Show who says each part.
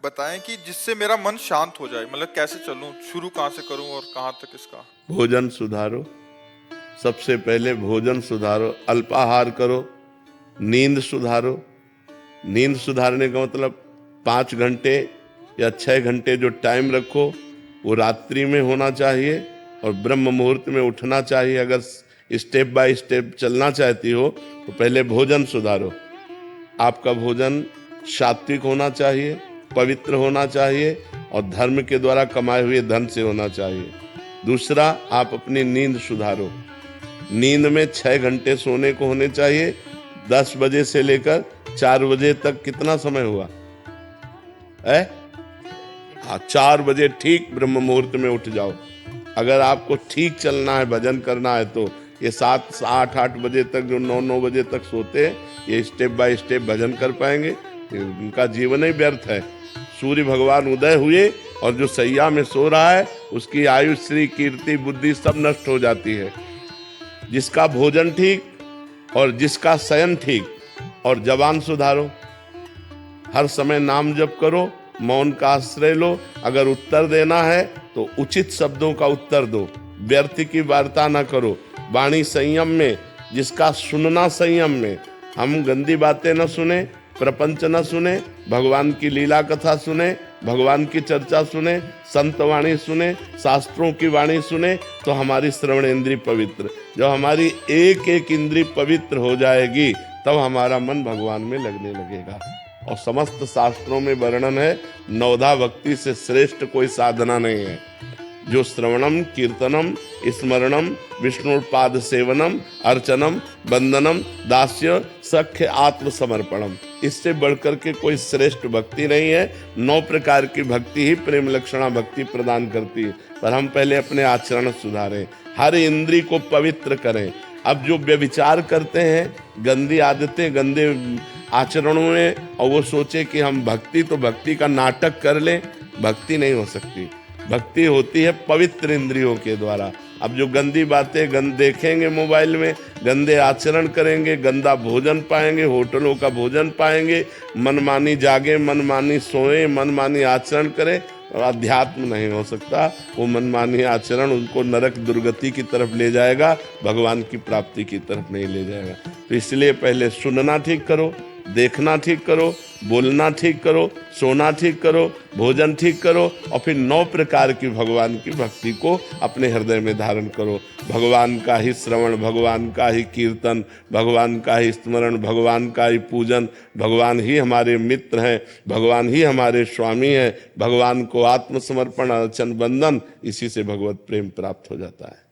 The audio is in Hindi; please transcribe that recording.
Speaker 1: बताएं कि जिससे मेरा मन शांत हो जाए, मतलब कैसे चलूं, शुरू कहाँ से करूं और कहाँ तक इसका।
Speaker 2: भोजन सुधारो। सबसे पहले भोजन सुधारो, अल्पाहार करो। नींद सुधारो। नींद सुधारने का मतलब 5 घंटे या 6 घंटे जो टाइम रखो वो रात्रि में होना चाहिए और ब्रह्म मुहूर्त में उठना चाहिए। अगर स्टेप बाय स्टेप चलना चाहती हो तो पहले भोजन सुधारो। आपका भोजन सात्विक होना चाहिए, पवित्र होना चाहिए और धर्म के द्वारा कमाए हुए धन से होना चाहिए। दूसरा, आप अपनी नींद सुधारो। नींद में 6 घंटे सोने को होने चाहिए। 10 बजे से लेकर 4 बजे तक कितना समय हुआ है? हाँ, 4 बजे ठीक ब्रह्म मुहूर्त में उठ जाओ। अगर आपको ठीक चलना है, भजन करना है, तो ये 7 8 8 बजे तक जो 9 9 बजे तक सोते हैं, ये स्टेप बाय स्टेप भजन कर पाएंगे। उनका जीवन ही व्यर्थ है। सूर्य भगवान उदय हुए और जो सैया में सो रहा है उसकी आयु, श्री, कीर्ति, बुद्धि सब नष्ट हो जाती है। जिसका भोजन ठीक और जिसका शयन ठीक, और जबान सुधारो। हर समय नाम जप करो, मौन का आश्रय लो। अगर उत्तर देना है तो उचित शब्दों का उत्तर दो, व्यर्थ की वार्ता ना करो। वाणी संयम में, जिसका सुनना संयम में। हम गंदी बातें न सुने, प्रपंच न सुने, भगवान की लीला कथा सुने, भगवान की चर्चा सुने, संत वाणी सुने, शास्त्रों की वाणी सुने, तो हमारी श्रवण इंद्री पवित्र। जब हमारी एक एक इंद्री पवित्र हो जाएगी तब हमारा मन भगवान में लगने लगेगा। और समस्त शास्त्रों में वर्णन है, नवधा भक्ति से श्रेष्ठ कोई साधना नहीं है। जो श्रवणम, कीर्तनम, स्मरणम, विष्णुपाद सेवनम, अर्चनम, वंदनम, दास्य, सख्य, आत्मसमर्पणम, इससे बढ़कर के कोई श्रेष्ठ भक्ति नहीं है। 9 प्रकार की भक्ति ही प्रेम लक्षणा भक्ति प्रदान करती है। पर हम पहले अपने आचरण सुधारें, हर इंद्री को पवित्र करें। अब जो व्यभिचार करते हैं, गंदी आदतें, गंदे आचरणों में, और वो सोचे कि हम भक्ति, तो भक्ति का नाटक कर लें, भक्ति नहीं हो सकती। भक्ति होती है पवित्र इंद्रियों के द्वारा। अब जो गंदी बातें देखेंगे मोबाइल में, गंदे आचरण करेंगे, गंदा भोजन पाएंगे, होटलों का भोजन पाएंगे, मनमानी जागे, मनमानी सोए, मनमानी आचरण करें, और अध्यात्म नहीं हो सकता। वो मनमानी आचरण उनको नरक दुर्गति की तरफ ले जाएगा, भगवान की प्राप्ति की तरफ नहीं ले जाएगा। तो इसलिए पहले सुनना ठीक करो, देखना ठीक करो, बोलना ठीक करो, सोना ठीक करो, भोजन ठीक करो, और फिर 9 प्रकार की भगवान की भक्ति को अपने हृदय में धारण करो। भगवान का ही श्रवण, भगवान का ही कीर्तन, भगवान का ही स्मरण, भगवान का ही पूजन। भगवान ही हमारे मित्र हैं, भगवान ही हमारे स्वामी हैं। भगवान को आत्मसमर्पण, अर्चन, वंदन, इसी से भगवत प्रेम प्राप्त हो जाता है।